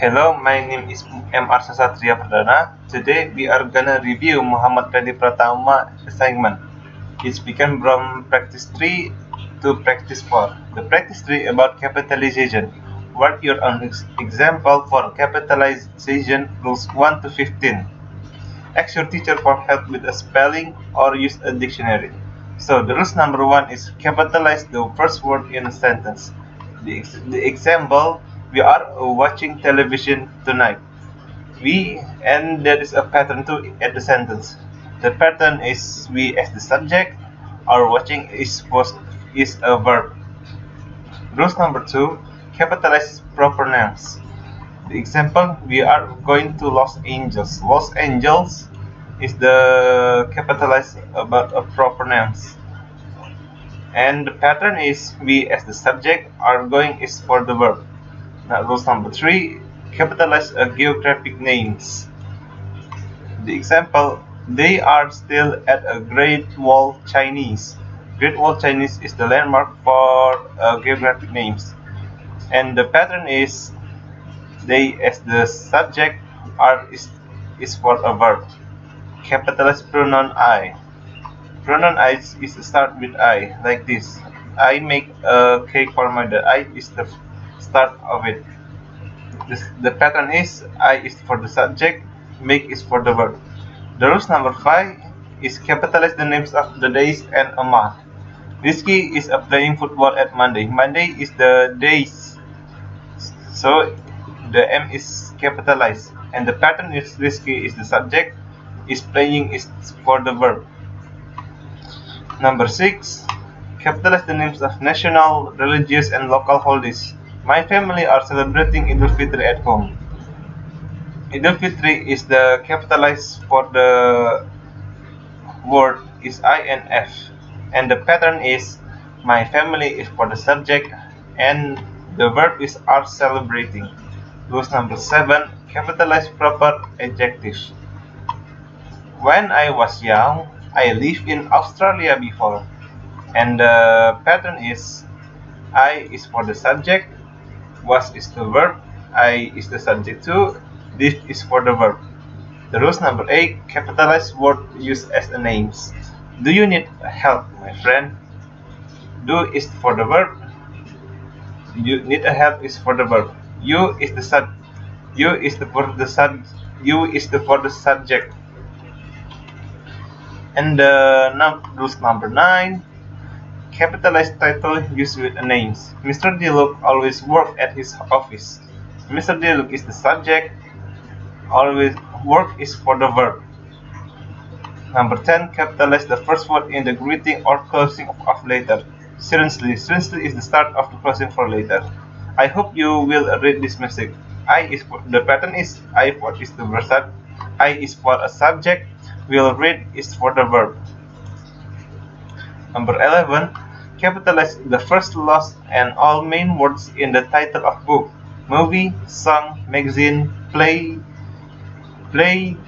Hello, my name is M.R. Sasatria Pradana. Today we are gonna review Muhammad Radi Pratama assignment. It's become from practice 3 to practice 4. The practice 3 about capitalization. Work your own example for capitalization rules 1 to 15. Ask your teacher for help with a spelling or use a dictionary. So the rules number 1 is capitalize the first word in a sentence. The example, we are watching television tonight. And there is a pattern too at the sentence. The pattern is we as the subject, our watching is a verb. Rules number 2, capitalize proper nouns. The example, we are going to Los Angeles. Los Angeles is the capitalized about a proper nouns. And the pattern is we as the subject, are going is for the verb. Now rules number 3, capitalize geographic names. The example, they are still at a Great Wall Chinese. Great Wall Chinese is the landmark for geographic names. And the pattern is they as the subject, are is for a verb. Capitalize pronoun I. Pronoun I is start with I, like this. I make a cake for my dad. I is the start of it. The pattern is I is for the subject, make is for the verb. The rules number 5 is capitalize the names of the days and a month. Rizky is playing football at Monday. Monday is the days, so the M is capitalized. And the pattern is Rizky is the subject, is playing is for the verb. Number 6, capitalize the names of national, religious, and local holidays. My family are celebrating Idul Fitri at home. Idul Fitri is the capitalized for the word is I and F. And the pattern is my family is for the subject and the verb is are celebrating. Rules number 7, capitalize proper adjectives. When I was young, I lived in Australia before. And the pattern is I is for the subject, was is the verb, I is the subject too, this is for the verb. The rules number 8, capitalize word used as a names. Do you need help, my friend? Do is for the verb. You need a help is for the verb. You is the sub. You is the for the sub. You is the for the subject. And rules number 9, capitalize title used with names. Mr. Diluk always worked at his office. Mr. Diluk is the subject. Always work is for the verb. Number 10, capitalize the first word in the greeting or closing of letter. Seriously. Seriously is the start of the closing for letter. I hope you will read this message. I is for, the pattern is I for is the verb. I is for a subject. Will read is for the verb. Number 11, capitalize the first, last, and all main words in the title of book, movie, song, magazine, play,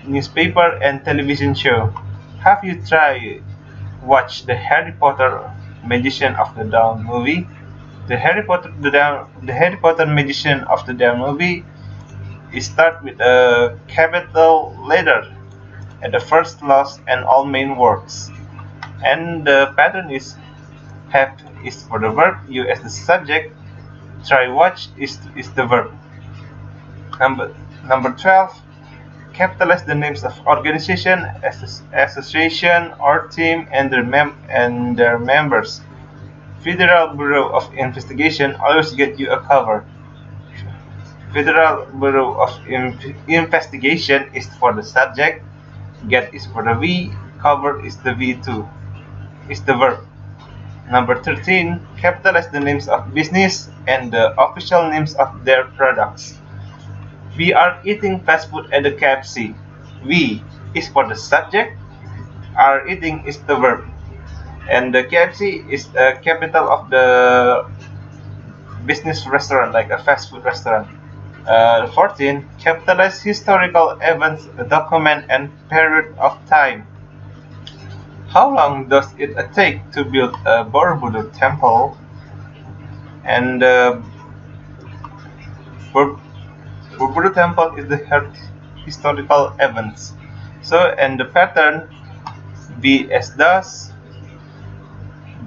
newspaper, and television show. Have you tried watch the Harry Potter Magician of the Dawn movie? The Harry Potter Magician of the Dawn movie is start with a capital letter at the first, last, and all main words. And the pattern is have is for the verb, you as the subject, try watch is the verb. Number 12, capitalize the names of organization, association, or team and their members. Federal Bureau of Investigation always get you a cover. Federal Bureau of Investigation is for the subject, get is for the V, cover is the V2, is the verb. Number 13, capitalize the names of business and the official names of their products. We are eating fast food at the KFC. We is for the subject, are eating is the verb. And the KFC is the capital of the business restaurant, like a fast food restaurant. 14, capitalize historical events, document, and period of time. How long does it take to build a Borobudur temple? And Borobudur Temple is the historical events. So, and the pattern be as does,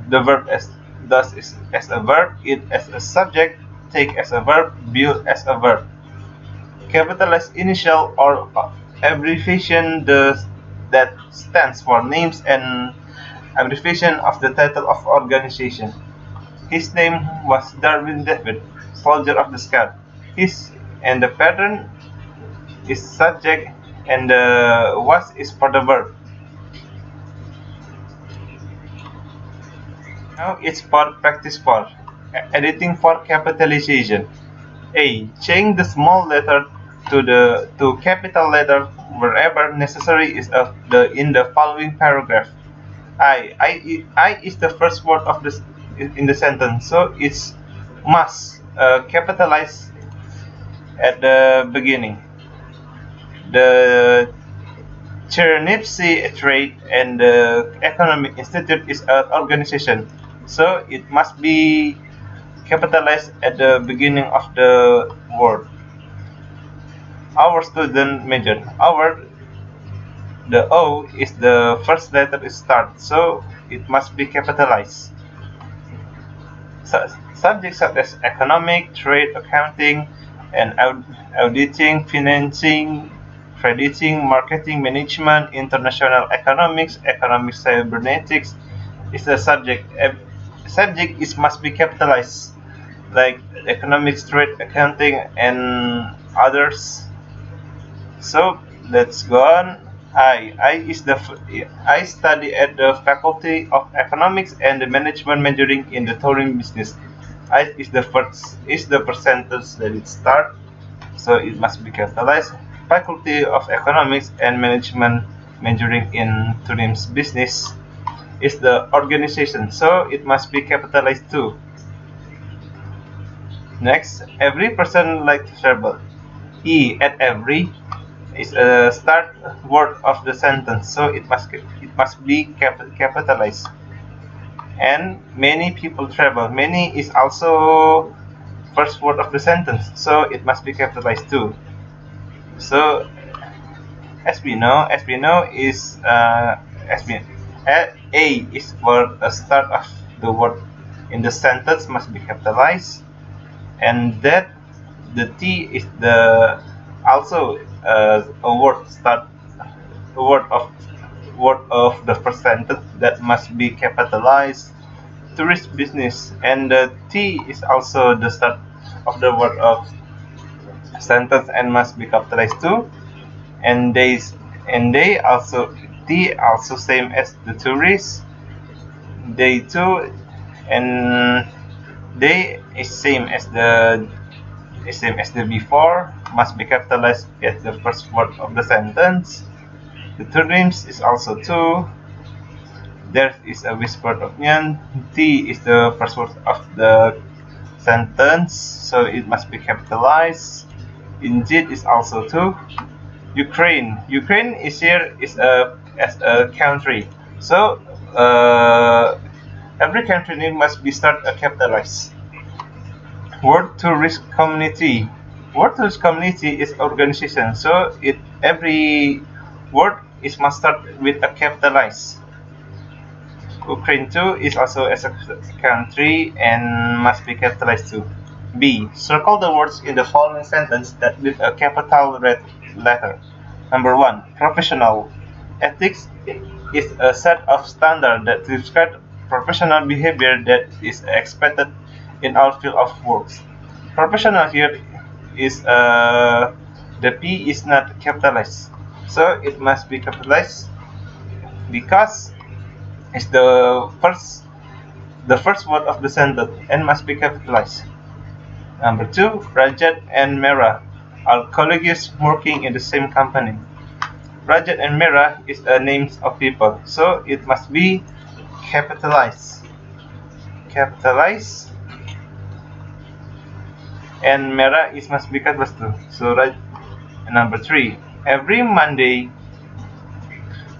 the verb as does is as a verb, it as a subject, take as a verb, build as a verb. Capitalized initial or abbreviation that stands for names and abbreviation of the title of organization. His name was Darwin David, soldier of the scout. His and the pattern is subject and the was is for the verb. Now it's for practice for editing for capitalization. A. Change the small letter to capital letter wherever necessary is in the following paragraph. I is the first word of this in the sentence, so it's must capitalize at the beginning. The Chernivtsi Trade and Economic Institute is an organization, so it must be capitalized at the beginning of the word. Our student major. The O is the first letter is start, so it must be capitalized. Subjects such as economic, trade, accounting, and auditing, financing, crediting, marketing, management, international economics, economic cybernetics is the subject. Subject must be capitalized, like economics, trade, accounting, and others. So let's go on. I study at the Faculty of Economics and Management, majoring in the tourism business. I is the percentage that it start, so it must be capitalized. Faculty of Economics and Management, majoring in tourism business is the organization, so it must be capitalized too. Next, every person likes to travel. At every is a start word of the sentence, so it must be capitalized. And many people travel. Many is also first word of the sentence, so it must be capitalized too. So as we know is A is for the start of the word in the sentence must be capitalized, and that the T is the also a word of the first sentence that must be capitalized. Tourist business, and the T is also the start of the word of sentence and must be capitalized too. And they also T also same as the tourist. They too, and they is same as the before, must be capitalized at the first word of the sentence. The tourism is also too. There is a whispered opinion. T is the first word of the sentence, so it must be capitalized. Indeed is also too. Ukraine is here is as a country, so every country name must be capitalized. World Tourist Community. World Tourist Community is organization, so every word must start with a capitalized. Ukraine too is also as a country and must be capitalized too. B. Circle the words in the following sentence that with a capital letter. Number 1. Professional. Ethics is a set of standards that describe professional behavior that is expected in all fields of work. Professional here is the P is not capitalized, so it must be capitalized because it's the first word of the sentence and must be capitalized. Number 2, Rajat and Mera are colleagues working in the same company. Rajat and Mera is a names of people, so it must be capitalized. And Mera must be capitalized too. So right. Number 3, every Monday,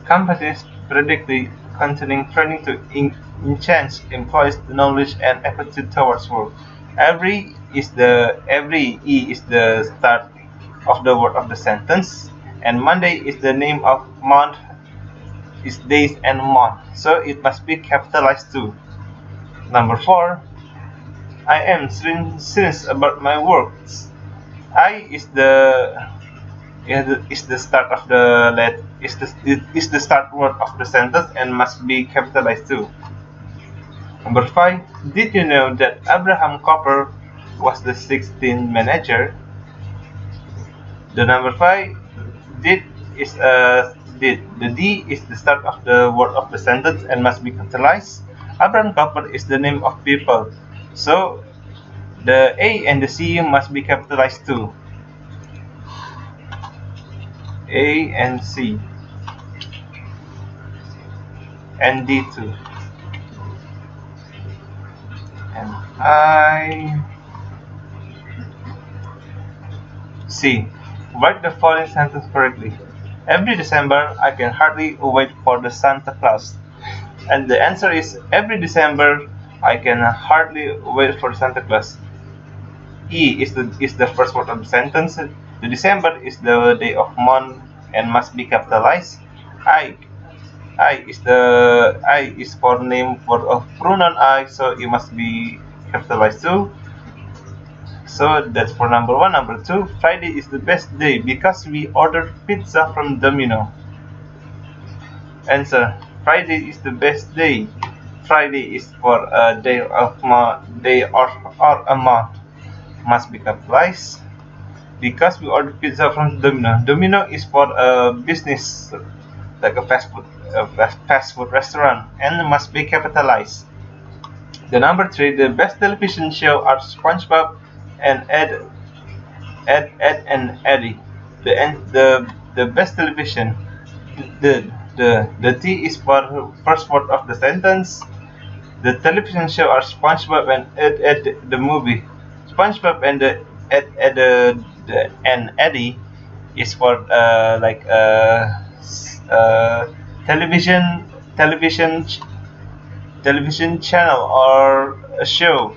companies predictably containing training to enhance employees' knowledge and attitude towards work. Every E is the start of the word of the sentence, and Monday is the name of month, is days and month, so it must be capitalized too. Number 4, I am serious about my works. I is the start of the is the start word of the sentence and must be capitalized too. Number 5, did you know that Abraham Cooper was the 16th manager? The number 5, did is did. The D is the start of the word of the sentence and must be capitalized. Abraham Cooper is the name of people, so the A and the C must be capitalized too. A and C and D too. And I C. Write the following sentence correctly. Every December, I can hardly wait for the Santa Claus. And the answer is every December, I can hardly wait for Santa Claus. E is the first word of the sentence. The December is the day of month and must be capitalized. I is for name for a pronoun I, so it must be capitalized too. So that's for number 1. Number 2, Friday is the best day because we ordered pizza from Domino. Answer: Friday is the best day. Friday is for a day of day or a month. Must be capitalized because we ordered pizza from Domino. Domino is for a business like a fast food restaurant and must be capitalized. The number 3, the best television show are SpongeBob and Ed and Eddie. The best television. The T is for first word of the sentence. The television show are SpongeBob and Ed the movie. SpongeBob and Ed and Eddie is for television channel or a show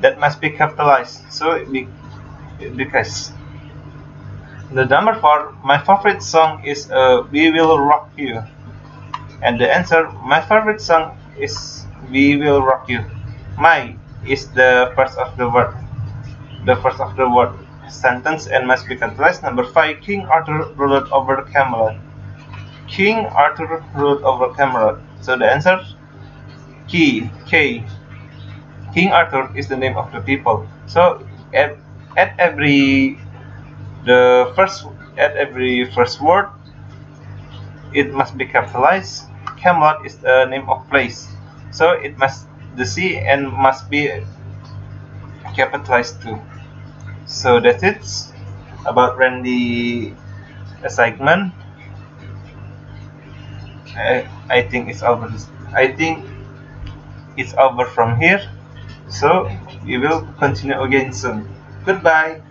that must be capitalized. So because the number 4, my favorite song is We Will Rock You. And the answer, my favorite song is We Will Rock You. My is the first of the word sentence and must be capitalized. Number 5, King Arthur ruled over Camelot. King Arthur ruled over Camelot. So the answer, K. King Arthur is the name of the people. So at every first word, it must be capitalized. Camelot is the name of place, so the C and must be capitalized too. So that's it about Randy assignment. I think it's over. I think it's over from here. So we will continue again soon. Goodbye.